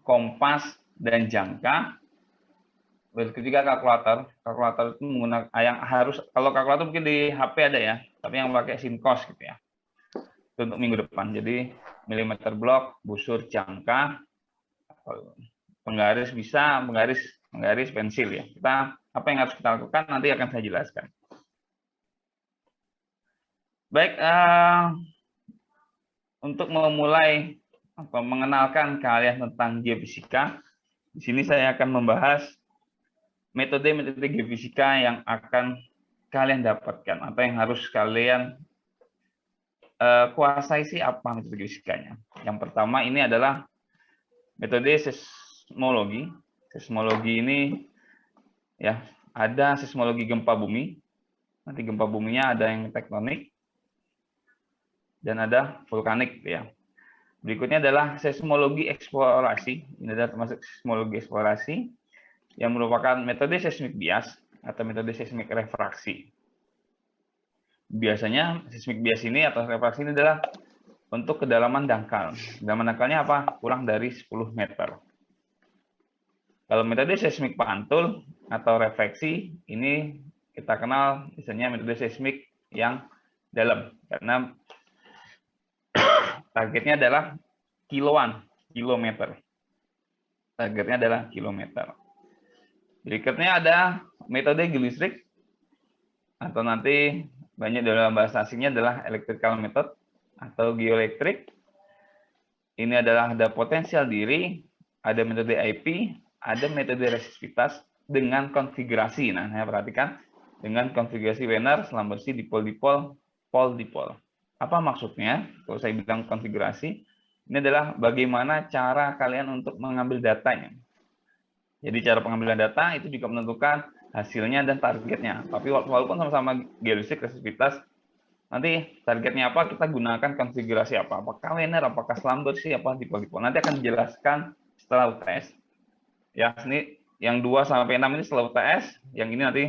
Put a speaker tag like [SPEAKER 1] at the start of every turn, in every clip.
[SPEAKER 1] kompas, dan jangka. Ketiga kalkulator. Kalkulator itu menggunakan yang harus, kalau kalkulator mungkin di HP ada ya, tapi yang pakai Simcos gitu ya. Itu untuk minggu depan. Jadi milimeter blok, busur, jangka, penggaris bisa, penggaris pensil ya. Apa yang harus kita lakukan nanti akan saya jelaskan. Baik, untuk memulai mengenalkan kalian tentang geofisika, di sini saya akan membahas metode-metode geofisika yang akan kalian dapatkan atau yang harus kalian kuasai sih apa metode geofisikanya. Yang pertama ini adalah metode seismologi. Seismologi ini ya ada seismologi gempa bumi. Nanti gempa buminya ada yang tektonik dan ada vulkanik ya. Berikutnya adalah seismologi eksplorasi. Ini adalah termasuk seismologi eksplorasi yang merupakan metode seismik bias atau metode seismik refraksi. Biasanya seismik bias ini atau refraksi ini adalah untuk kedalaman dangkal. Kedalaman dangkalnya apa? Kurang dari 10 meter. Kalau metode seismik pantul atau refleksi ini kita kenal misalnya metode seismik yang dalam karena targetnya adalah kilometer. Targetnya adalah kilometer. Berikutnya ada metode geolistrik atau nanti banyak dalam bahasa asingnya adalah electrical method atau geoelektrik. Ini adalah ada potensial diri, ada metode IP, ada metode resistivitas dengan konfigurasi. Nah, saya perhatikan dengan konfigurasi Wiener, selam bersih, dipol-dipol, pol-dipol. Apa maksudnya? Kalau saya bilang konfigurasi, ini adalah bagaimana cara kalian untuk mengambil datanya. Jadi cara pengambilan data itu juga menentukan hasilnya dan targetnya. Tapi walaupun sama-sama geodesik, resistivitas, nanti targetnya apa, kita gunakan konfigurasi apa. Apakah linear, apakah selam bersih, apa dipol-dipol. Nanti akan dijelaskan setelah UTS. Ya, ini yang 2 sampai 6 ini setelah UTS, yang ini nanti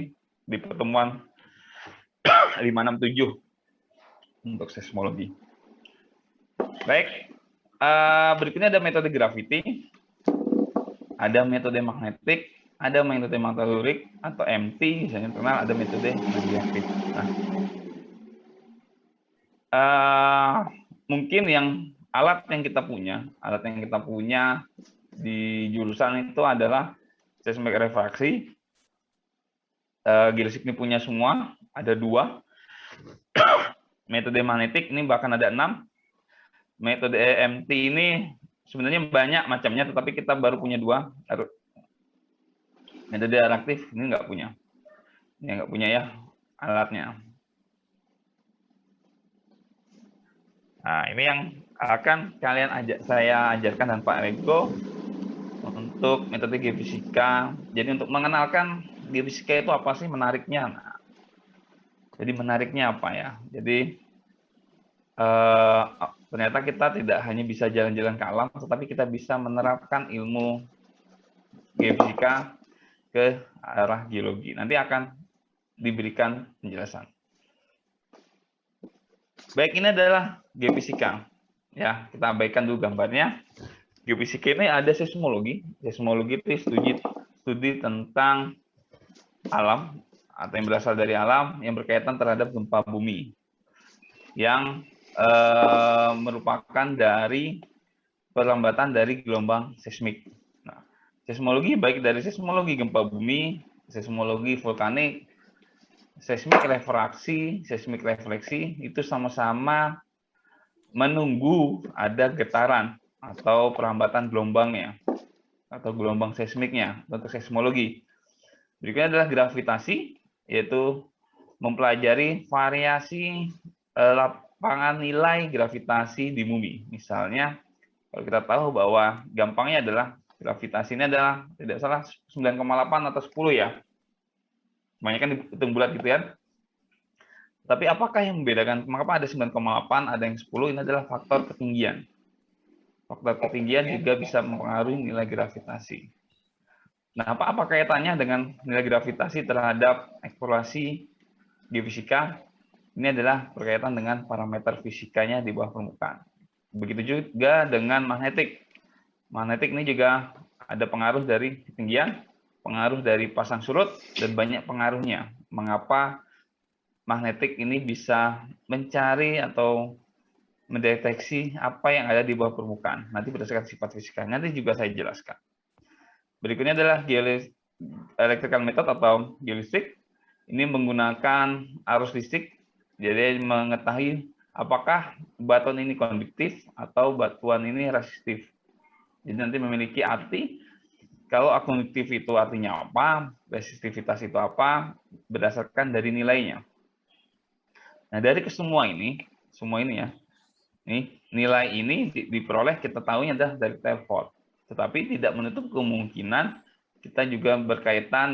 [SPEAKER 1] di pertemuan 567 untuk seismologi. Baik, berikutnya ada metode gravity, ada metode magnetik, ada metode meteorik atau MT, misalnya kenal, ada metode radioaktif. Mungkin yang alat yang kita punya di jurusan itu adalah seismik refraksi. Geodesik ini punya semua, ada 2. Metode magnetik ini bahkan ada 6. Metode MT ini sebenarnya banyak macamnya, tetapi kita baru punya 2. Metode reaktif ini nggak punya. Ini nggak punya ya alatnya. Nah, ini yang akan saya ajarkan dan Pak Rego untuk metode geofisika. Jadi untuk mengenalkan geofisika itu apa sih menariknya? Nah, jadi menariknya apa ya? Jadi ternyata kita tidak hanya bisa jalan-jalan ke alam, tetapi kita bisa menerapkan ilmu geofisika ke arah geologi. Nanti akan diberikan penjelasan. Baik, ini adalah geofisika. Ya, kita abaikan dulu gambarnya. Geofisika ini ada seismologi. Seismologi itu studi tentang alam atau yang berasal dari alam yang berkaitan terhadap gempa bumi yang merupakan dari perlambatan dari gelombang seismik. Nah, seismologi baik dari seismologi gempa bumi, seismologi vulkanik, seismik refleksi itu sama-sama menunggu ada getaran atau perlambatan gelombangnya atau gelombang seismiknya untuk seismologi. Berikutnya adalah gravitasi, yaitu mempelajari variasi lapangan nilai gravitasi di bumi. Misalnya, kalau kita tahu bahwa gampangnya adalah gravitasinya adalah tidak salah 9,8 atau 10 ya. Semuanya kan dihitung bulat gitu ya. Tapi apakah yang membedakan mengapa ada 9,8, ada yang 10? Ini adalah faktor ketinggian. Faktor ketinggian juga bisa mempengaruhi nilai gravitasi. Nah, apa kaitannya dengan nilai gravitasi terhadap eksplorasi geofisika? Ini adalah berkaitan dengan parameter fisikanya di bawah permukaan. Begitu juga dengan magnetik. Magnetik ini juga ada pengaruh dari ketinggian, pengaruh dari pasang surut, dan banyak pengaruhnya. Mengapa magnetik ini bisa mencari atau mendeteksi apa yang ada di bawah permukaan. Nanti berdasarkan sifat fisika. Nanti juga saya jelaskan. Berikutnya adalah electrical method atau geolistrik. Ini menggunakan arus listrik, jadi mengetahui apakah batuan ini konduktif atau batuan ini resistif. Jadi nanti memiliki arti, kalau konduktif itu artinya apa, resistivitas itu apa, berdasarkan dari nilainya. Nah, dari semua ini ya, nilai ini diperoleh kita tahunya adalah dari Telford. Tetapi tidak menutup kemungkinan kita juga berkaitan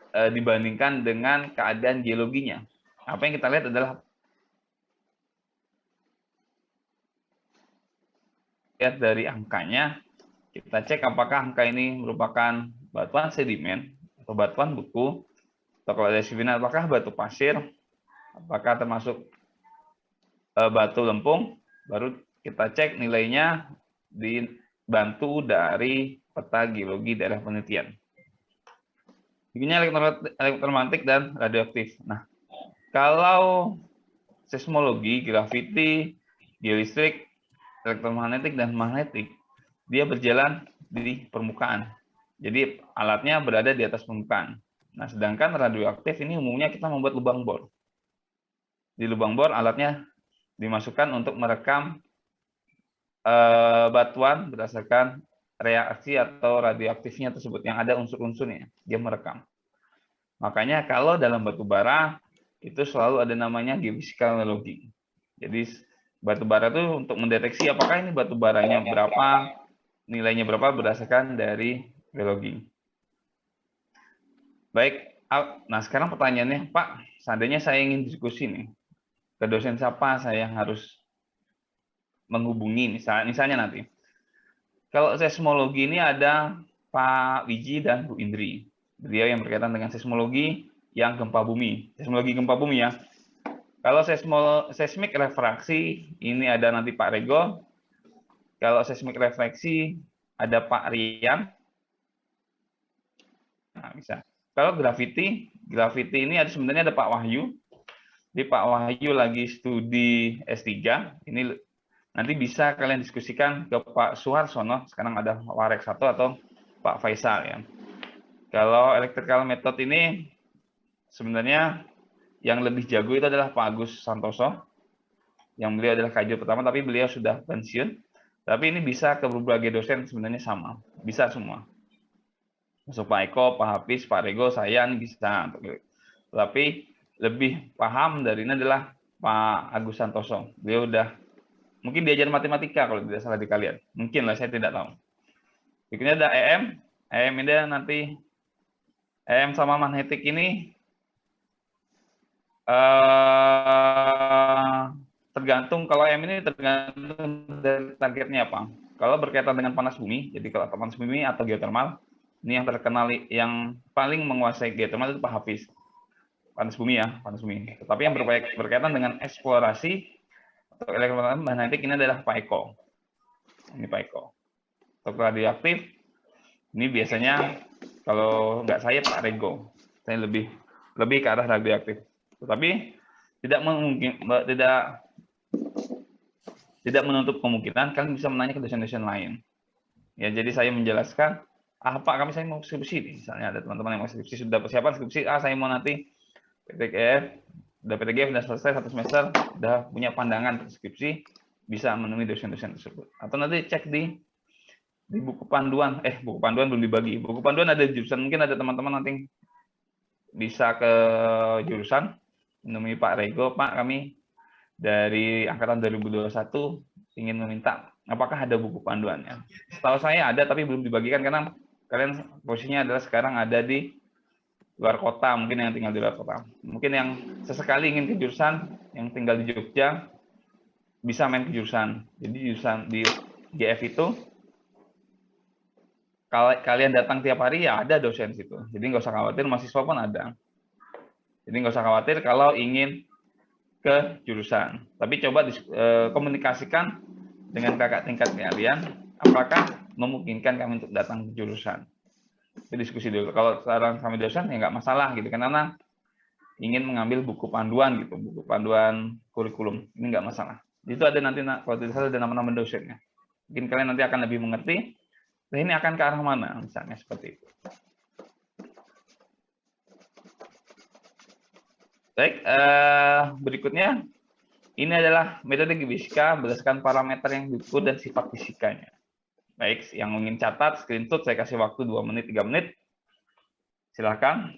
[SPEAKER 1] dibandingkan dengan keadaan geologinya. Apa yang kita lihat adalah lihat dari angkanya, kita cek apakah angka ini merupakan batuan sedimen atau batuan beku, atau kalau ada sedimen apakah batu pasir, apakah termasuk batu lempung, baru kita cek nilainya dibantu dari peta geologi daerah penelitian. Begini elektromagnetik dan radioaktif. Nah, kalau seismologi, graviti, geolistrik, elektromagnetik, dan magnetik, dia berjalan di permukaan. Jadi alatnya berada di atas permukaan. Nah, sedangkan radioaktif ini umumnya kita membuat lubang bor. Di lubang bor alatnya dimasukkan untuk merekam batuan berdasarkan reaksi atau radioaktifnya tersebut yang ada unsur-unsurnya, dia merekam. Makanya kalau dalam batu bara itu selalu ada namanya geophysical logging. Jadi batu bara itu untuk mendeteksi apakah ini batu baranya berapa, nilainya berapa berdasarkan dari geologi. Baik, nah sekarang pertanyaannya, Pak, seandainya saya ingin diskusi nih, ke dosen siapa saya harus menghubungi, misalnya nanti. Kalau seismologi ini ada Pak Wiji dan Bu Indri. Beliau yang berkaitan dengan seismologi yang gempa bumi. Seismologi gempa bumi ya. Kalau seismik refraksi, ini ada nanti Pak Rego. Kalau seismik refleksi, ada Pak Rian. Nah, bisa. Kalau gravity ini ada sebenarnya ada Pak Wahyu. Jadi Pak Wahyu lagi studi S3. Ini nanti bisa kalian diskusikan ke Pak Suharsono, sekarang ada Warek 1 atau Pak Faisal ya. Kalau electrical method ini sebenarnya yang lebih jago itu adalah Pak Agus Santoso, yang beliau adalah kajian pertama, tapi beliau sudah pensiun. Tapi ini bisa ke berbagai dosen sebenarnya sama, bisa semua. Masuk Pak Eko, Pak Hafiz, Pak Rego, saya ini bisa. Tapi lebih paham dari ini adalah Pak Agus Santoso. Beliau udah mungkin diajar matematika kalau tidak salah di kalian. Mungkin lah, saya tidak tahu. Berikutnya ada EM. EM ini nanti EM sama magnetik ini tergantung, kalau EM ini tergantung dari targetnya apa. Kalau berkaitan dengan panas bumi, jadi kalau panas bumi atau geothermal, ini yang terkenal yang paling menguasai geothermal itu Pak Hafiz. Panas bumi ya, panas bumi. Tetapi yang berkaitan dengan eksplorasi atau elektromagnetik ini adalah Pak Eko. Ini Pak Eko. Untuk radioaktif, ini biasanya kalau nggak saya Pak Rego. Saya lebih ke arah radioaktif. Tetapi tidak menutup kemungkinan kalian bisa menanya ke dosen-dosen lain. Ya, jadi saya menjelaskan, Pak, saya mau skripsi. Misalnya ada teman-teman yang mau skripsi, sudah persiapan skripsi, saya mau nanti PTGF, sudah selesai 1 semester, udah punya pandangan skripsi, bisa menemui dosen-dosen tersebut. Atau nanti cek di buku panduan, buku panduan belum dibagi. Buku panduan ada jurusan, mungkin ada teman-teman nanti bisa ke jurusan, menemui Pak Rego, Pak, kami dari angkatan 2021 ingin meminta apakah ada buku panduannya. Setahu saya ada, tapi belum dibagikan karena kalian posisinya adalah sekarang ada di luar kota, mungkin yang tinggal di luar kota. Mungkin yang sesekali ingin ke jurusan, yang tinggal di Jogja, bisa main ke jurusan. Jadi jurusan di GF itu, kalau kalian datang tiap hari, ya ada dosen situ. Jadi nggak usah khawatir, mahasiswa pun ada. Jadi nggak usah khawatir kalau ingin ke jurusan. Tapi coba komunikasikan dengan kakak tingkat kalian, apakah memungkinkan kami untuk datang ke jurusan. Kita diskusi dulu. Kalau saran kami dosen ya nggak masalah gitu, karena ingin mengambil buku panduan gitu, buku panduan kurikulum, ini nggak masalah. Itu ada nanti kalau tidak salah ada nama-nama dosennya. Mungkin kalian nanti akan lebih mengerti. Nah, ini akan ke arah mana misalnya seperti itu. Baik, berikutnya ini adalah metode geofisika berdasarkan parameter yang diukur dan sifat fisikanya. Baik, yang ingin catat, screenshot, saya kasih waktu 2 menit, 3 menit. Silahkan.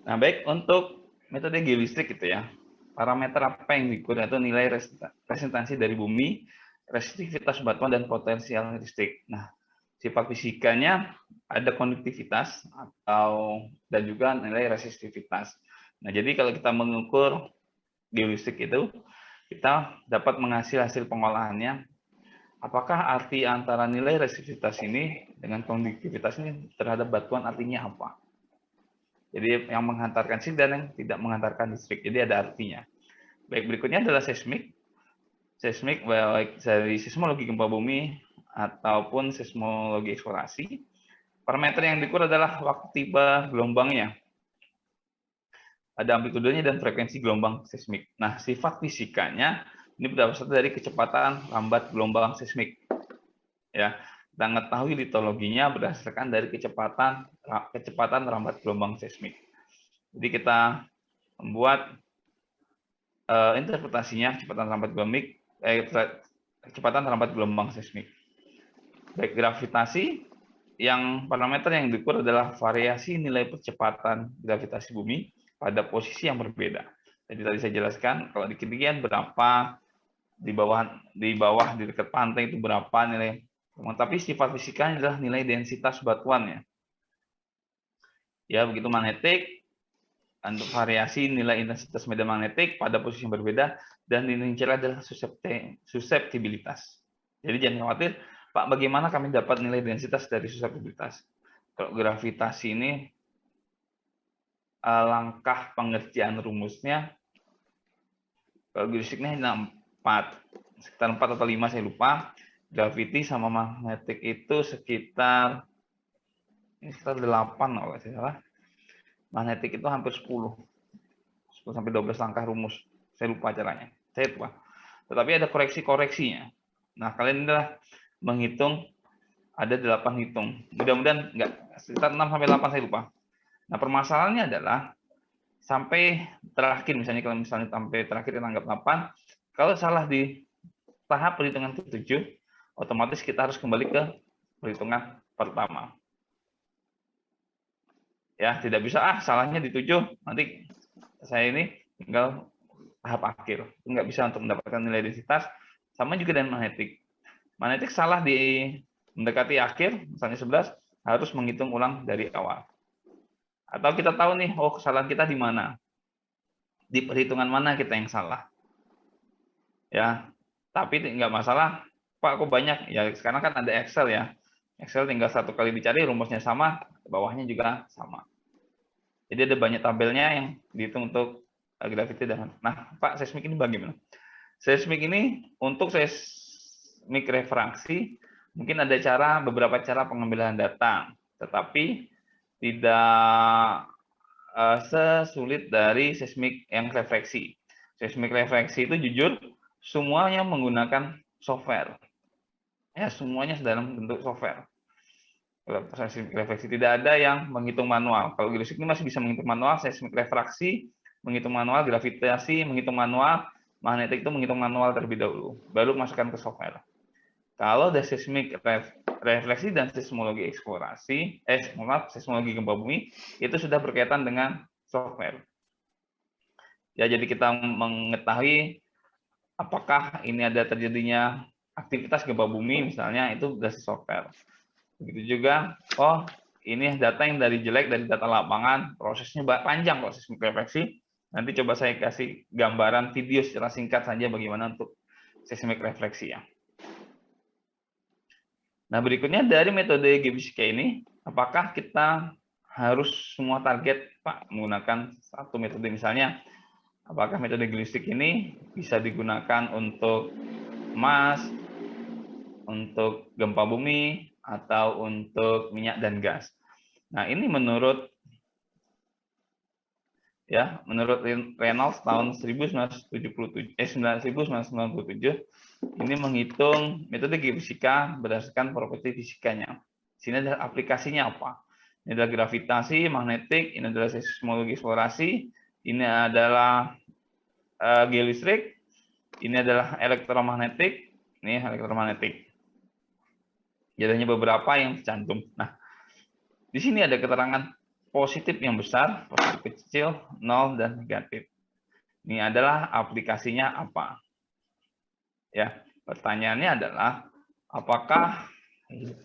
[SPEAKER 1] Nah, baik, untuk metode geolistrik gitu ya. Parameter apa yang diukur itu nilai resistansi dari bumi, resistivitas batuan dan potensial listrik. Nah, sifat fisikanya ada konduktivitas dan juga nilai resistivitas. Nah, jadi kalau kita mengukur geolistrik itu, kita dapat menghasil hasil pengolahannya. Apakah arti antara nilai resistivitas ini dengan konduktivitas ini terhadap batuan artinya apa? Jadi yang menghantarkan listrik dan yang tidak menghantarkan listrik. Jadi ada artinya. Baik, berikutnya adalah seismik. Seismik baik dari seismologi gempa bumi ataupun seismologi eksplorasi. Parameter yang diukur adalah waktu tiba gelombangnya. Ada amplitudenya dan frekuensi gelombang seismik. Nah, sifat fisikanya ini berdasar dari kecepatan lambat gelombang seismik. Ya, kita mengetahui litologinya berdasarkan dari kecepatan lambat gelombang seismik. Jadi kita membuat interpretasinya kecepatan lambat gelombang seismik. Baik, gravitasi, yang parameter yang diukur adalah variasi nilai percepatan gravitasi bumi pada posisi yang berbeda. Jadi tadi saya jelaskan kalau di ketinggian berapa, di bawah di dekat pantai itu berapa nilai. Tapi sifat fisikanya adalah nilai densitas batuannya. Ya, begitu magnetik, untuk variasi nilai intensitas medan magnetik pada posisi yang berbeda, dan nilai adalah suseptibilitas. Jadi jangan khawatir, Pak, bagaimana kami dapat nilai densitas dari suseptibilitas? Kalau gravitasi ini, langkah pengerjaan rumusnya, kalau geofisiknya sekitar 4 atau 5 saya lupa. Gravity sama magnetik itu sekitar 8 kalau saya salah. Magnetik itu hampir 10 sampai 12 langkah rumus. Saya lupa caranya. Saya lupa. Tetapi ada koreksi-koreksinya. Nah, kalian adalah menghitung, ada 8 hitung. Mudah-mudahan enggak, sekitar 6 sampai 8 saya lupa. Nah, permasalahannya adalah sampai terakhir, misalnya kalau sampai terakhir kita anggap 8, kalau salah di tahap perhitungan ke-7, otomatis kita harus kembali ke perhitungan pertama. Ya, tidak bisa salahnya di 7, nanti saya ini tinggal tahap akhir. Nggak bisa untuk mendapatkan nilai densitas. Sama juga dengan magnetik. Magnetik salah di mendekati akhir, misalnya 11, harus menghitung ulang dari awal. Atau kita tahu nih, oh kesalahan kita di mana? Di perhitungan mana kita yang salah? Ya, tapi nggak masalah. Pak, kok banyak? Ya, sekarang kan ada Excel ya. Excel tinggal satu kali dicari, rumusnya sama, bawahnya juga sama. Jadi ada banyak tabelnya yang dihitung untuk gravity dan. Nah, Pak, seismik ini bagaimana? Seismik ini untuk seismik refraksi mungkin ada beberapa cara pengambilan data, tetapi tidak sesulit dari seismik yang refleksi. Seismik refleksi itu jujur semuanya menggunakan software. Ya, semuanya dalam bentuk software. Kalau seismik refleksi tidak ada yang menghitung manual. Kalau geofisik ini masih bisa menghitung manual, seismik refraksi menghitung manual, gravitasi menghitung manual, magnetik itu menghitung manual terlebih dahulu, baru masukkan ke software. Kalau ada seismik refleksi dan seismologi eksplorasi, seismologi gempa bumi, itu sudah berkaitan dengan software. Ya, jadi kita mengetahui apakah ini ada terjadinya aktivitas gempa bumi, misalnya, itu dari software. Begitu juga, oh ini data yang dari jelek, dari data lapangan, prosesnya panjang proses refleksi. Nanti coba saya kasih gambaran video secara singkat saja bagaimana untuk seismik refleksi ya. Nah, berikutnya dari metode geofisika ini, apakah kita harus semua target, Pak, menggunakan satu metode misalnya, apakah metode geofisik ini bisa digunakan untuk emas, untuk gempa bumi, atau untuk minyak dan gas. Nah, ini menurut Reynolds tahun 1997, ini menghitung metode geofisika berdasarkan properti fisikanya. Sini adalah aplikasinya apa? Ini adalah gravitasi, magnetik, ini adalah seismologi eksplorasi, ini adalah geolistrik, ini adalah elektromagnetik, ini elektromagnetik. Jadi hanya beberapa yang tercantum. Nah, di sini ada keterangan positif yang besar, positif kecil, 0, dan negatif. Ini adalah aplikasinya apa? Ya, pertanyaannya adalah apakah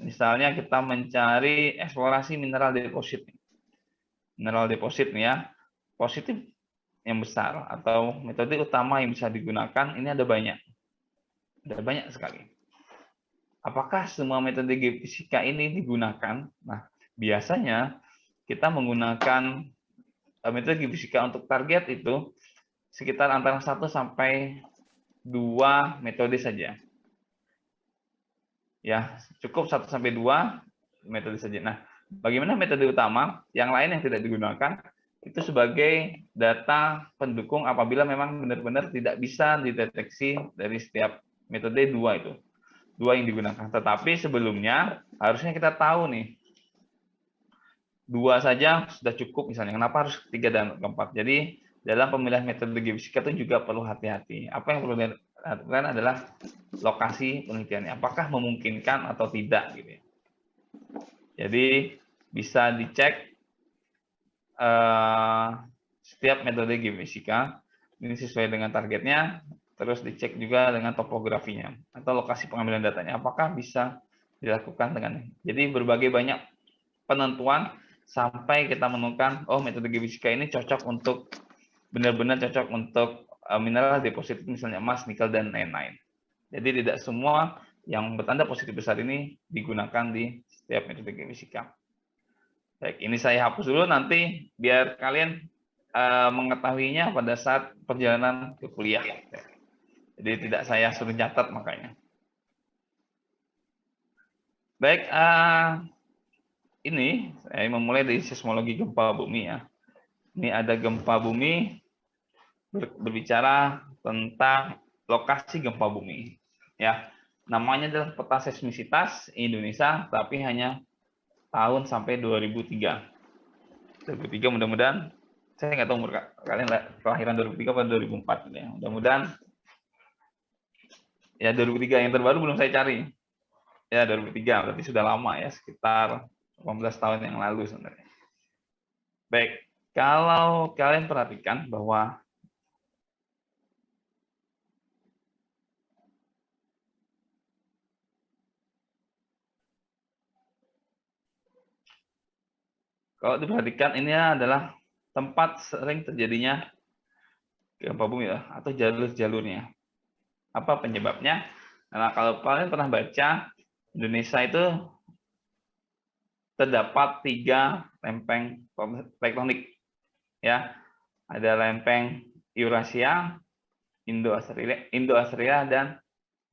[SPEAKER 1] misalnya kita mencari eksplorasi mineral deposit. Mineral deposit nih ya, positif yang besar atau metode utama yang bisa digunakan ini ada banyak sekali. Apakah semua metode geofisika ini digunakan? Nah, biasanya kita menggunakan metode geofisika untuk target itu sekitar antara 1 sampai 2 metode saja. Ya, cukup 1 sampai 2 metode saja. Nah, bagaimana metode utama? Yang lain yang tidak digunakan itu sebagai data pendukung apabila memang benar-benar tidak bisa dideteksi dari setiap metode 2 itu. 2 yang digunakan. Tetapi sebelumnya harusnya kita tahu nih, 2 saja sudah cukup misalnya. Kenapa harus 3 dan 4? Jadi dalam pemilihan metode geofisika itu juga perlu hati-hati. Apa yang perlu dilakukan adalah lokasi penelitiannya. Apakah memungkinkan atau tidak gitu ya. Jadi bisa dicek setiap metode geofisika ini sesuai dengan targetnya, terus dicek juga dengan topografinya atau lokasi pengambilan datanya. Apakah bisa dilakukan dengan. Jadi berbagai banyak penentuan sampai kita menemukan metode geofisika ini cocok untuk benar-benar cocok untuk mineral deposit misalnya emas, nikel dan lain-lain. Jadi tidak semua yang bertanda positif besar ini digunakan di setiap metode geofisika. Baik, ini saya hapus dulu nanti biar kalian mengetahuinya pada saat perjalanan ke kuliah. Jadi tidak saya suruh catat makanya. Baik, ini saya memulai dari seismologi gempa bumi ya. Ini ada gempa bumi berbicara tentang lokasi gempa bumi. Ya, namanya adalah peta seismisitas Indonesia, tapi hanya tahun sampai 2003. 2003 mudah-mudahan, saya nggak tahu umur kalian kelahiran 2003 atau 2004 ya. Mudah-mudahan ya 2003 yang terbaru belum saya cari. Ya 2003 berarti sudah lama ya, sekitar 18 tahun yang lalu sebenarnya. Baik, kalau kalian perhatikan bahwa kalau diperhatikan ini adalah tempat sering terjadinya gempa bumi ya, atau jalur-jalurnya. Apa penyebabnya? Nah, kalau kalian pernah baca, Indonesia itu terdapat 3 lempeng tektonik. Ya, ada lempeng Eurasia, Indo-Australia dan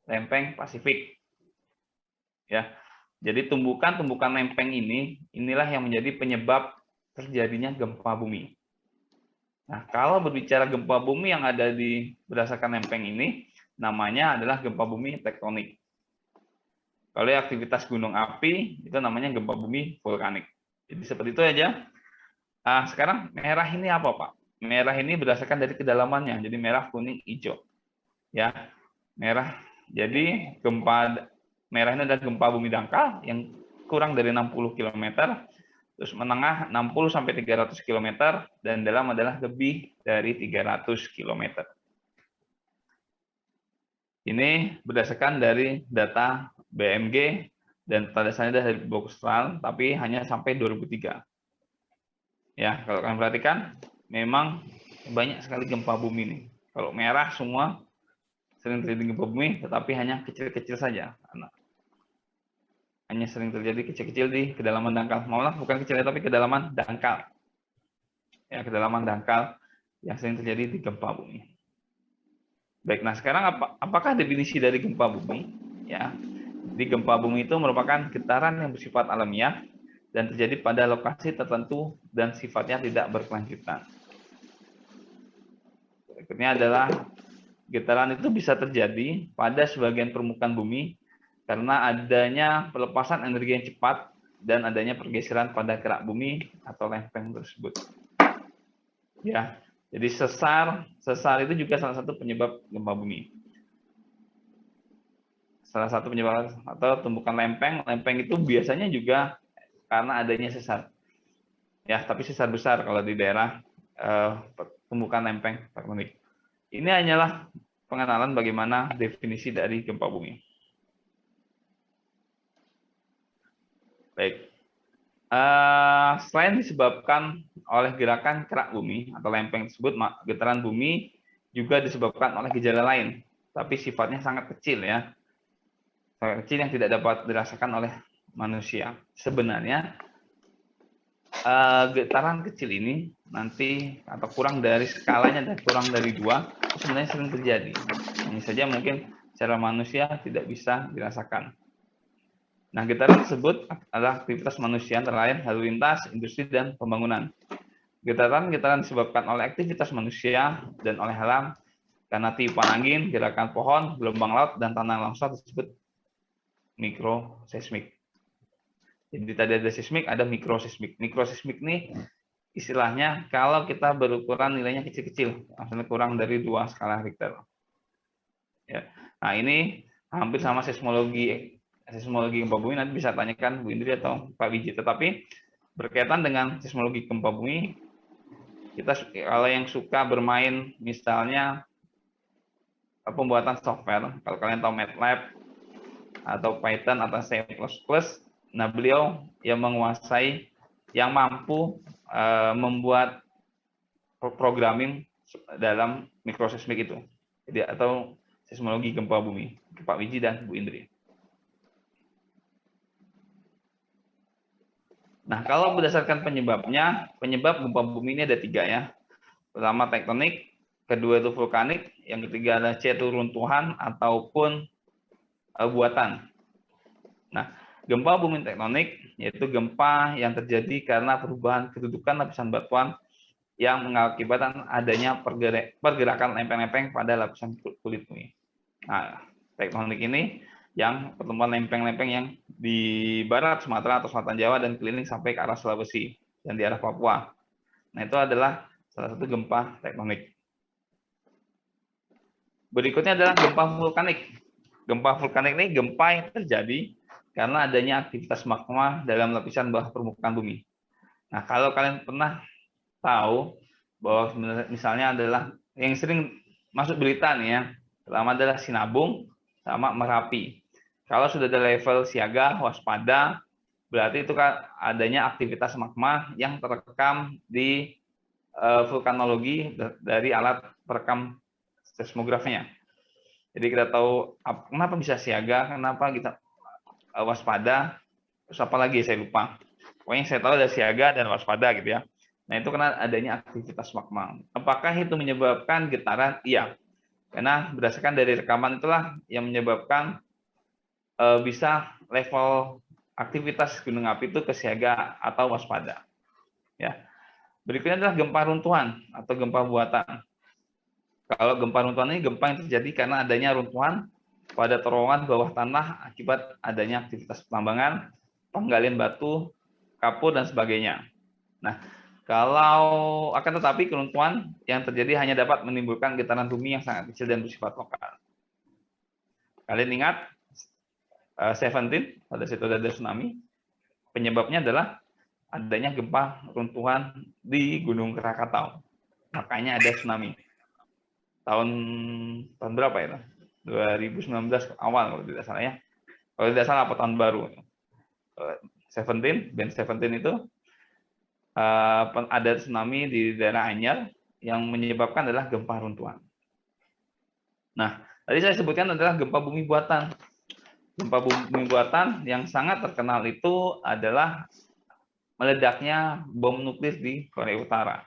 [SPEAKER 1] lempeng Pasifik. Ya. Jadi tumbukan lempeng inilah yang menjadi penyebab terjadinya gempa bumi. Nah, kalau berbicara gempa bumi yang ada berdasarkan lempeng ini, namanya adalah gempa bumi tektonik. Kalau aktivitas gunung api, itu namanya gempa bumi vulkanik. Jadi seperti itu aja. Sekarang merah ini apa, Pak? Merah ini berdasarkan dari kedalamannya. Jadi merah, kuning, hijau. Ya, merah. Jadi gempa merah ini adalah gempa bumi dangkal yang kurang dari 60 km, terus menengah 60 sampai 300 km dan dalam adalah lebih dari 300 km. Ini berdasarkan dari data BMG dan pada dasarnya dari Boxstral, tapi hanya sampai 2003. Ya, kalau kalian perhatikan, memang banyak sekali gempa bumi ini. Kalau merah semua sering terjadi gempa bumi, tetapi hanya kecil-kecil saja. Hanya sering terjadi kecil-kecil di kedalaman dangkal. Malah bukan kecil, tapi kedalaman dangkal. Ya, kedalaman dangkal yang sering terjadi di gempa bumi. Baik, nah sekarang apakah definisi dari gempa bumi? Ya, di gempa bumi itu merupakan getaran yang bersifat alamiah dan terjadi pada lokasi tertentu dan sifatnya tidak berkelanjutan. Berikutnya adalah getaran itu bisa terjadi pada sebagian permukaan bumi karena adanya pelepasan energi yang cepat dan adanya pergeseran pada kerak bumi atau lempeng tersebut. Ya, jadi sesar itu juga salah satu penyebab gempa bumi. Salah satu penyebab atau tumbukan lempeng itu biasanya juga karena adanya sesar. Ya, tapi sesar besar kalau di daerah tumbukan lempeng tektonik. Ini hanyalah pengenalan bagaimana definisi dari gempa bumi. Baik. Selain disebabkan oleh gerakan kerak bumi atau lempeng tersebut, getaran bumi juga disebabkan oleh gejala lain, tapi sifatnya sangat kecil ya, sangat kecil yang tidak dapat dirasakan oleh manusia. Sebenarnya getaran kecil ini nanti atau kurang dari skalanya dan kurang dari 2 sebenarnya sering terjadi. Hanya saja mungkin secara manusia tidak bisa dirasakan. Nah, getaran tersebut adalah aktivitas manusia antara lain lalu lintas, industri, dan pembangunan. Getaran-getaran disebabkan oleh aktivitas manusia dan oleh alam karena tiupan angin, gerakan pohon, gelombang laut, dan tanah longsor disebut mikroseismik. Jadi tadi ada seismik, ada mikroseismik. Mikroseismik ini istilahnya kalau kita berukuran nilainya kecil-kecil, maksudnya kurang dari 2 skala Richter. Ya. Nah, ini hampir sama seismologi gempa bumi, nanti bisa tanyakan Bu Indri atau Pak Wiji. Tetapi berkaitan dengan seismologi gempa bumi, kita kalau yang suka bermain misalnya pembuatan software, kalau kalian tahu MATLAB atau Python atau C++, nah beliau yang menguasai, yang mampu membuat programming dalam mikroseismik itu, jadi atau seismologi gempa bumi, Pak Wiji dan Bu Indri. Nah, kalau berdasarkan penyebabnya, penyebab gempa bumi ini ada 3 ya. Pertama tektonik, kedua itu vulkanik, yang ketiga adalah C itu runtuhan ataupun buatan. Nah, gempa bumi tektonik yaitu gempa yang terjadi karena perubahan kedudukan lapisan batuan yang mengakibatkan adanya pergerakan lempeng-lempeng pada lapisan kulit bumi. Nah, tektonik ini yang pertemuan lempeng-lempeng yang di barat Sumatera atau selatan Jawa dan keliling sampai ke arah Sulawesi dan di arah Papua. Nah, itu adalah salah satu gempa tektonik. Berikutnya adalah gempa vulkanik. Gempa vulkanik ini gempa yang terjadi karena adanya aktivitas magma dalam lapisan bawah permukaan bumi. Nah, kalau kalian pernah tahu bahwa misalnya adalah yang sering masuk berita nih ya, pertama adalah Sinabung sama Merapi. Kalau sudah ada level siaga, waspada, berarti itu kan adanya aktivitas magma yang terekam di vulkanologi dari alat perekam seismografinya. Jadi kita tahu kenapa bisa siaga, kenapa kita waspada, terus apa lagi saya lupa. Pokoknya saya tahu ada siaga dan waspada gitu ya. Nah, itu karena adanya aktivitas magma. Apakah itu menyebabkan getaran? Iya. Karena berdasarkan dari rekaman itulah yang menyebabkan bisa level aktivitas gunung api itu ke siaga atau waspada. Ya. Berikutnya adalah gempa runtuhan atau gempa buatan. Kalau gempa runtuhan ini gempa yang terjadi karena adanya runtuhan pada terowongan bawah tanah akibat adanya aktivitas penambangan, penggalian batu, kapur, dan sebagainya. Nah, kalau akan tetapi keruntuhan yang terjadi hanya dapat menimbulkan getaran bumi yang sangat kecil dan bersifat lokal. Kalian ingat 17 pada situ ada tsunami, penyebabnya adalah adanya gempa runtuhan di Gunung Krakatau. Makanya ada tsunami. Tahun berapa ya? 2019 awal kalau tidak salah ya. Kalau tidak salah apa tahun baru. 17, band 17 itu ada tsunami di daerah Anyar yang menyebabkan adalah gempa runtuhan. Nah, tadi saya sebutkan adalah gempa bumi buatan. Gempa bumi buatan yang sangat terkenal itu adalah meledaknya bom nuklir di Korea Utara.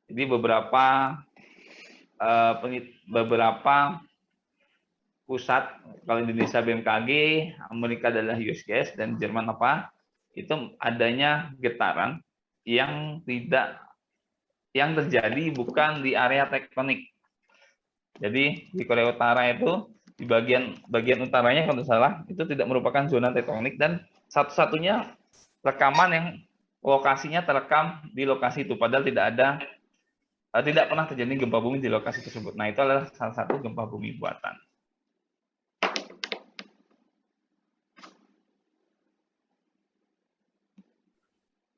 [SPEAKER 1] Jadi beberapa pusat, kalau Indonesia BMKG, Amerika adalah USGS, dan Jerman apa, itu adanya getaran yang terjadi bukan di area tektonik. Jadi di Korea Utara itu di bagian utaranya kalau tidak salah itu tidak merupakan zona tektonik, dan satu-satunya rekaman yang lokasinya terekam di lokasi itu, padahal tidak pernah terjadi gempa bumi di lokasi tersebut. Nah, itu adalah salah satu gempa bumi buatan.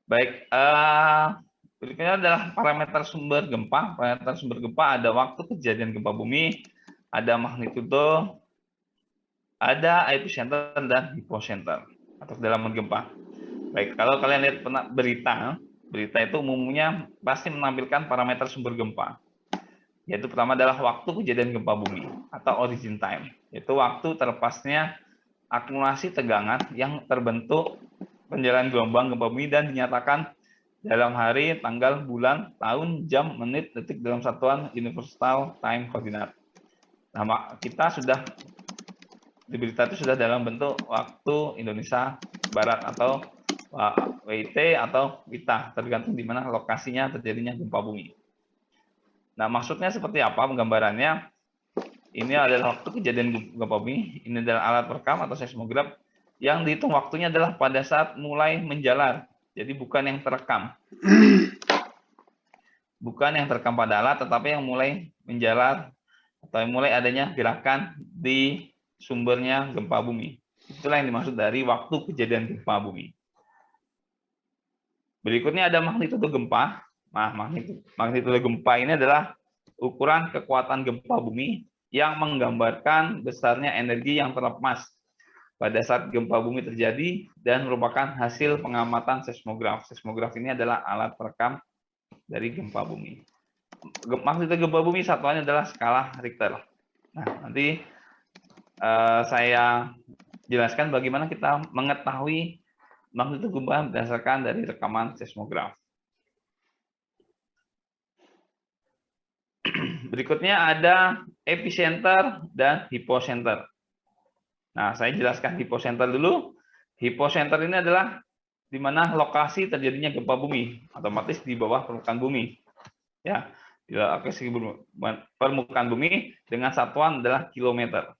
[SPEAKER 1] Baik, berikutnya adalah parameter sumber gempa. Parameter sumber gempa ada waktu kejadian gempa bumi, ada magnitudo, ada epicenter dan hypocenter atau kedalaman gempa. Baik, kalau kalian lihat berita itu umumnya pasti menampilkan parameter sumber gempa. Yaitu pertama adalah waktu kejadian gempa bumi atau origin time. Yaitu waktu terlepasnya akumulasi tegangan yang terbentuk penjalanan gelombang gempa bumi dan dinyatakan dalam hari, tanggal, bulan, tahun, jam, menit, detik dalam satuan universal time coordinate. Nah, kita sudah di berita itu sudah dalam bentuk waktu Indonesia Barat atau WIT atau WITA, tergantung di mana lokasinya terjadinya gempa bumi. Nah, maksudnya seperti apa penggambarannya? Ini adalah waktu kejadian gempa bumi. Ini adalah alat perekam atau seismograf yang dihitung waktunya adalah pada saat mulai menjalar. Jadi bukan yang terekam. Bukan yang terekam pada alat, tetapi yang mulai menjalar atau yang mulai adanya gerakan di sumbernya gempa bumi. Itulah yang dimaksud dari waktu kejadian gempa bumi. Berikutnya ada magnitudo gempa. Nah, magnitudo gempa ini adalah ukuran kekuatan gempa bumi yang menggambarkan besarnya energi yang terlepas pada saat gempa bumi terjadi dan merupakan hasil pengamatan seismograf. Seismograf ini adalah alat perekam dari gempa bumi. Magnitudo gempa bumi satuannya adalah skala Richter. Nah, nanti saya jelaskan bagaimana kita mengetahui magnitudo gempa berdasarkan dari rekaman seismograf. Berikutnya ada epicenter dan hypocenter. Nah, saya jelaskan hypocenter dulu. Hypocenter ini adalah di mana lokasi terjadinya gempa bumi, otomatis di bawah permukaan bumi. Ya, di lokasi permukaan bumi dengan satuan adalah kilometer.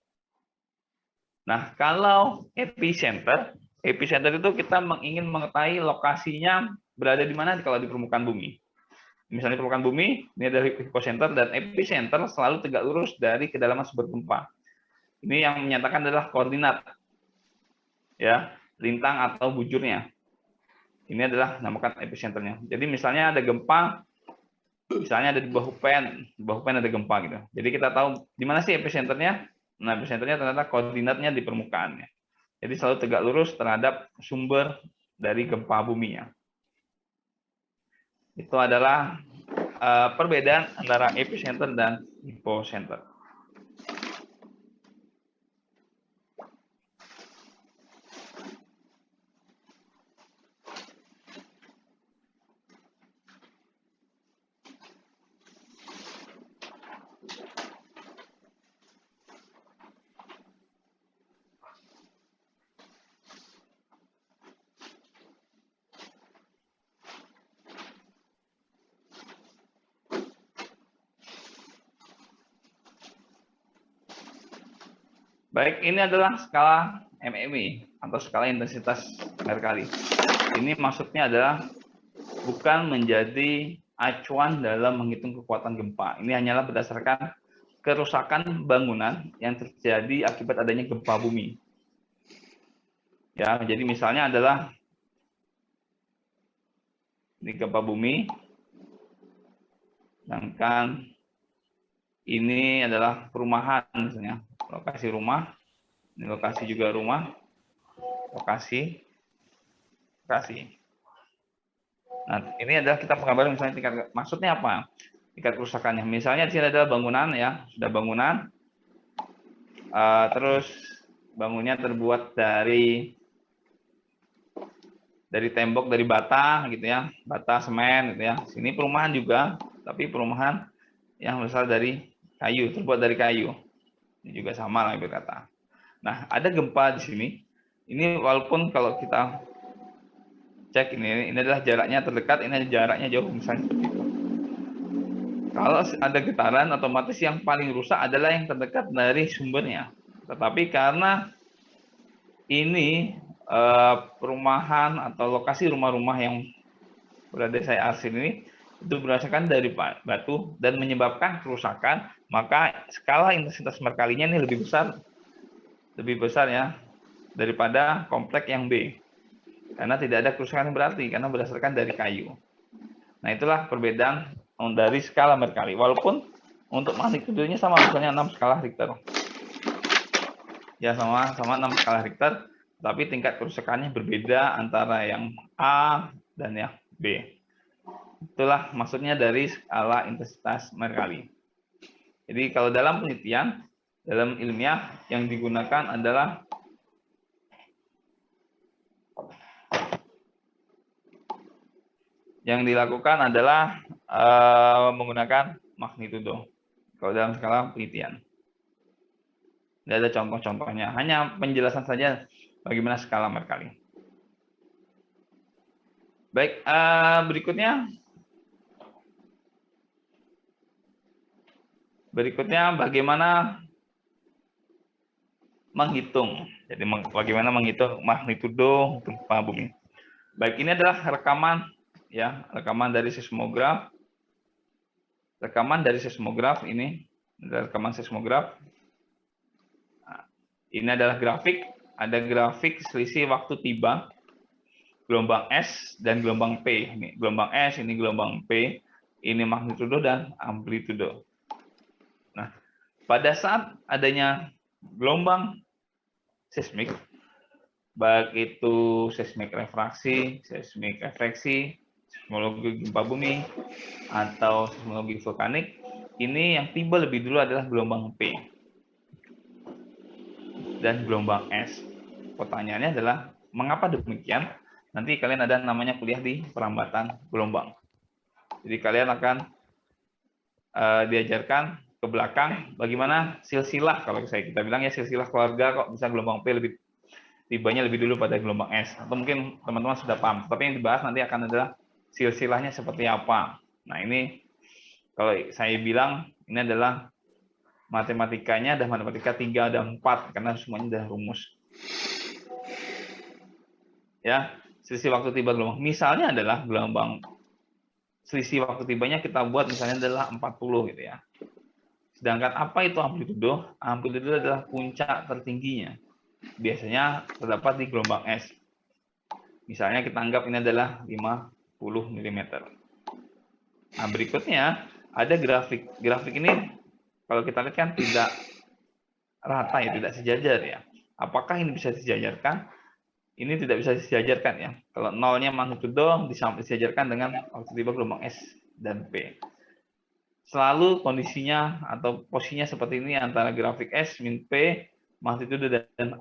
[SPEAKER 1] Nah, kalau epicenter itu kita ingin mengetahui lokasinya berada di mana kalau di permukaan bumi. Misalnya permukaan bumi, ini dari hypocenter, dan epicenter selalu tegak lurus dari kedalaman sumber gempa. Ini yang menyatakan adalah koordinat, ya, lintang atau bujurnya. Ini adalah namakan epicenternya. Jadi misalnya ada gempa, misalnya ada di Bahupen ada gempa gitu. Jadi kita tahu di mana sih epicenternya. Nah, epicenternya ternyata koordinatnya di permukaannya. Jadi selalu tegak lurus terhadap sumber dari gempa buminya. Itu adalah perbedaan antara epicenter dan hypocenter. Baik, ini adalah skala MMI atau skala intensitas Mercalli. Ini maksudnya adalah bukan menjadi acuan dalam menghitung kekuatan gempa. Ini hanyalah berdasarkan kerusakan bangunan yang terjadi akibat adanya gempa bumi. Ya, jadi misalnya adalah ini gempa bumi, sedangkan ini adalah perumahan misalnya. Lokasi rumah, ini lokasi juga rumah, lokasi. Nah, ini adalah kita penggambaran misalnya tingkat, maksudnya apa? Tingkat kerusakannya. Misalnya di sini adalah bangunan ya, sudah bangunan, terus bangunnya terbuat dari tembok, dari bata gitu ya, bata semen gitu ya. Sini perumahan juga, tapi perumahan yang berasal dari kayu, terbuat dari kayu. Ini juga sama lah berkata. Nah, ada gempa di sini. Ini walaupun kalau kita cek ini adalah jaraknya terdekat, ini jaraknya jauh misalnya seperti itu. Kalau ada getaran, otomatis yang paling rusak adalah yang terdekat dari sumbernya. Tetapi karena ini perumahan atau lokasi rumah-rumah yang berada di saya arsin ini itu berdasarkan dari batu dan menyebabkan kerusakan, maka skala intensitas Mercallinya ini lebih besar ya daripada komplek yang B, karena tidak ada kerusakan yang berarti karena berdasarkan dari kayu. Nah, itulah perbedaan dari skala Mercalli. Walaupun untuk magnitudonya sama, misalnya 6 skala Richter. Ya, sama 6 skala Richter, tapi tingkat kerusakannya berbeda antara yang A dan yang B. Itulah maksudnya dari skala intensitas Mercalli. Jadi kalau dalam penelitian, dalam ilmiah yang digunakan adalah yang dilakukan adalah menggunakan magnitudo. Kalau dalam skala penelitian. Tidak ada contoh-contohnya, hanya penjelasan saja bagaimana skala Mercalli. Baik, berikutnya bagaimana menghitung. Jadi bagaimana menghitung magnitudo gempa bumi. Baik, ini adalah rekaman ya, rekaman dari seismograf. Rekaman dari seismograf ini adalah rekaman seismograf. Ini adalah grafik, ada grafik selisih waktu tiba gelombang S dan gelombang P. Ini gelombang S, ini gelombang P, ini magnitudo dan amplitudo. Nah, pada saat adanya gelombang seismik, baik itu seismik refraksi, seismik efeksi, seismologi gempa bumi, atau seismologi vulkanik, ini yang tiba lebih dulu adalah gelombang P dan gelombang S. Pertanyaannya adalah, mengapa demikian? Nanti kalian ada namanya kuliah di perambatan gelombang. Jadi kalian akan diajarkan ke belakang bagaimana silsilah, kalau kita bilang ya silsilah keluarga kok bisa gelombang P lebih tibanya lebih dulu pada gelombang S. Atau mungkin teman-teman sudah paham, tapi yang dibahas nanti akan adalah silsilahnya seperti apa. Nah ini kalau saya bilang ini adalah matematikanya ada matematika 3 dan 4 karena semuanya sudah rumus. Ya, selisih waktu tiba gelombang. Misalnya adalah gelombang selisih waktu tibanya kita buat misalnya adalah 40 gitu ya. Sedangkan apa itu amplitudo? Amplitudo adalah puncak tertingginya. Biasanya terdapat di gelombang S. Misalnya kita anggap ini adalah 50 mm. Nah, berikutnya ada grafik. Grafik ini kalau kita lihat kan tidak rata ya, tidak sejajar ya. Apakah ini bisa disejajarkan? Ini tidak bisa disejajarkan ya. Kalau nolnya magnitudo disejajarkan dengan waktu tiba gelombang S dan P. Selalu kondisinya atau posisinya seperti ini antara grafik S min P, magnitudo dan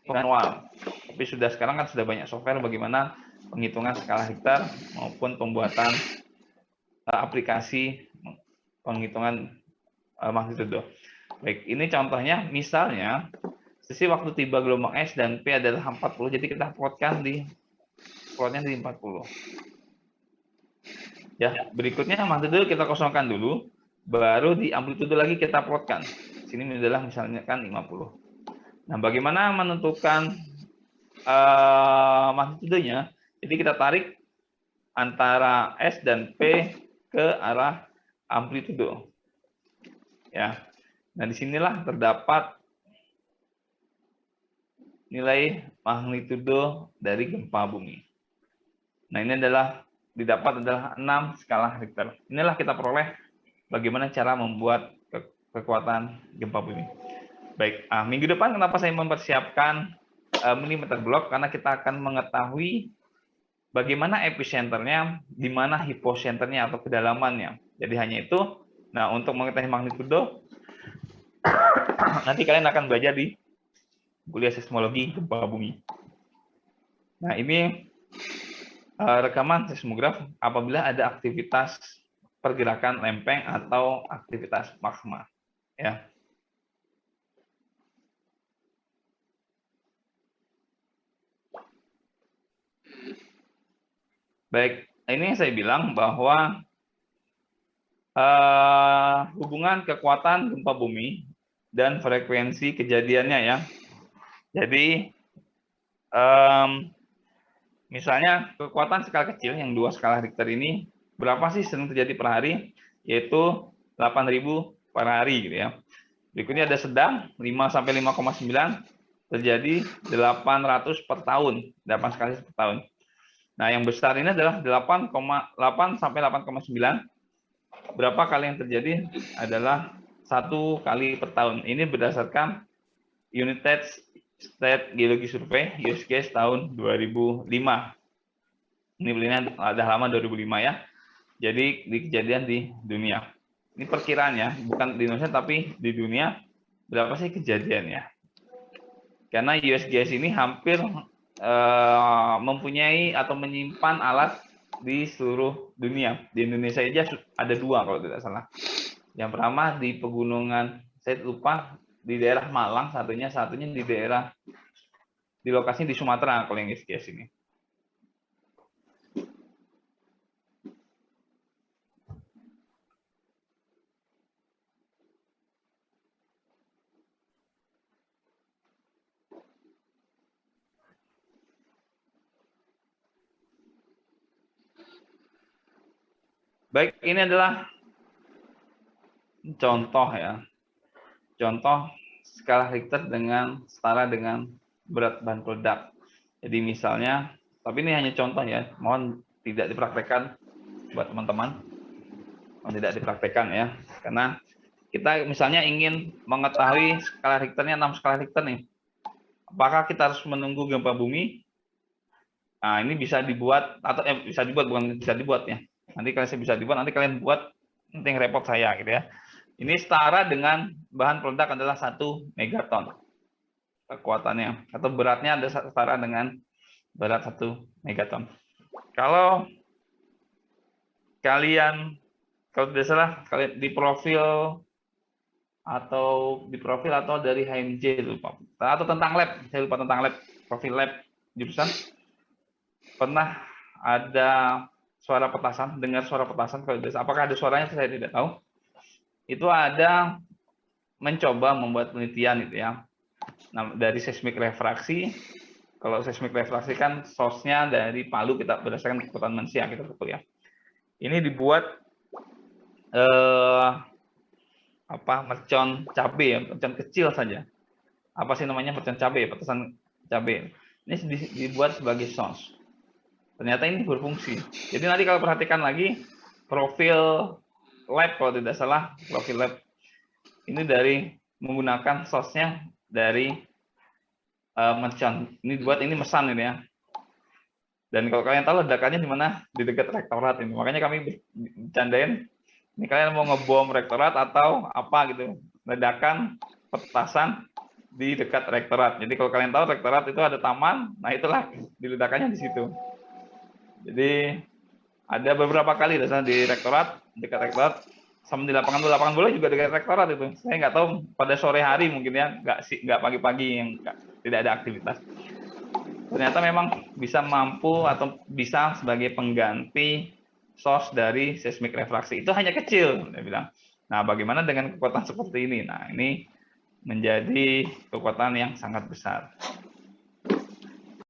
[SPEAKER 1] manual. Tapi sekarang kan sudah banyak software bagaimana penghitungan skala Richter maupun pembuatan aplikasi penghitungan magnitudo. Baik, ini contohnya misalnya sisi waktu tiba gelombang S dan P adalah 40, jadi kita plotkan plotnya di 40. Ya, berikutnya magnitudo kita kosongkan dulu, baru di amplitudo lagi kita plotkan. Sini adalah misalnya kan 50. Nah, bagaimana menentukan magnitudonya? Jadi kita tarik antara S dan P ke arah amplitudo. Ya. Nah, disinilah terdapat nilai magnitudo dari gempa bumi. Nah, ini didapat adalah 6 skala Richter. Inilah kita peroleh bagaimana cara membuat kekuatan gempa bumi. Baik, minggu depan kenapa saya mempersiapkan millimeter block? Karena kita akan mengetahui bagaimana epicenternya, di mana hipocenternya atau kedalamannya. Jadi hanya itu. Nah, untuk mengetahui magnitudo, nanti kalian akan belajar di kuliah seismologi gempa bumi. Nah, ini rekaman seismograf apabila ada aktivitas pergerakan lempeng atau aktivitas magma. Ya. Baik, ini saya bilang bahwa hubungan kekuatan gempa bumi dan frekuensi kejadiannya ya. Jadi misalnya kekuatan skala kecil yang 2 skala Richter ini berapa sih sering terjadi per hari? Yaitu 8.000 per hari gitu ya. Berikutnya ada sedang 5 sampai 5,9 terjadi 800 per tahun, 8 kali per tahun. Nah, yang besar ini adalah 8,8 sampai 8,9. Berapa kali yang terjadi adalah 1 kali per tahun. Ini berdasarkan United State Geology Survey USGS tahun 2005. Ini belinya ada lama 2005 ya. Jadi di kejadian di dunia. Ini perkiraan ya, bukan di Indonesia tapi di dunia berapa sih kejadiannya? Karena USGS ini hampir mempunyai atau menyimpan alat di seluruh dunia. Di Indonesia aja ada 2 kalau tidak salah. Yang pertama di pegunungan, saya lupa, di daerah Malang, satunya di daerah, di lokasi di Sumatera kalau yang USGS ini. Baik, ini adalah contoh ya. Contoh skala Richter dengan setara dengan berat bahan peledak. Jadi misalnya, tapi ini hanya contoh ya, mohon tidak dipraktekkan buat teman-teman. Mohon tidak dipraktekkan ya, karena kita misalnya ingin mengetahui skala Richternya 6 skala Richter nih. Apakah kita harus menunggu gempa bumi? Nah, ini bisa dibuat atau bisa dibuat, bukan bisa dibuat ya. Nanti kalian bisa dibuat, nanti kalian buat, nanti repot saya gitu ya. Ini setara dengan bahan peledak adalah 1 megaton kekuatannya, atau beratnya ada setara dengan berat 1 megaton. Kalau kalian, kalau tidak salah, kalian di profil atau dari HMJ lupa, atau tentang lab, saya lupa tentang lab, profil lab jurusan, pernah ada suara petasan, dengar suara petasan, apakah ada suaranya saya tidak tahu. Itu ada mencoba membuat penelitian itu ya. Nah, dari seismik refraksi, kalau seismik refraksi kan source-nya dari palu, kita berdasarkan kekuatan manusia kita pukul ya. Ini dibuat mercon cabai ya, mercon kecil saja. Apa sih namanya, mercon cabai, petasan cabai. Ini dibuat sebagai source. Ternyata ini berfungsi. Jadi nanti kalau perhatikan lagi profil lab, kalau tidak salah profil lab ini dari menggunakan source-nya dari mercon. Ini buat ini mesan ini ya. Dan kalau kalian tahu ledakannya di mana, di dekat rektorat ini. Makanya kami bercandain, ini kalian mau ngebom rektorat atau apa gitu, ledakan petasan di dekat rektorat. Jadi kalau kalian tahu rektorat itu ada taman, nah itulah diledakannya di situ. Jadi ada beberapa kali di rektorat, dekat rektorat, sama di lapangan bola juga dekat rektorat itu. Saya nggak tahu pada sore hari mungkin ya, nggak pagi-pagi yang tidak ada aktivitas. Ternyata memang bisa mampu atau bisa sebagai pengganti source dari seismik refraksi. Itu hanya kecil, dia bilang. Nah, bagaimana dengan kekuatan seperti ini? Nah, ini menjadi kekuatan yang sangat besar.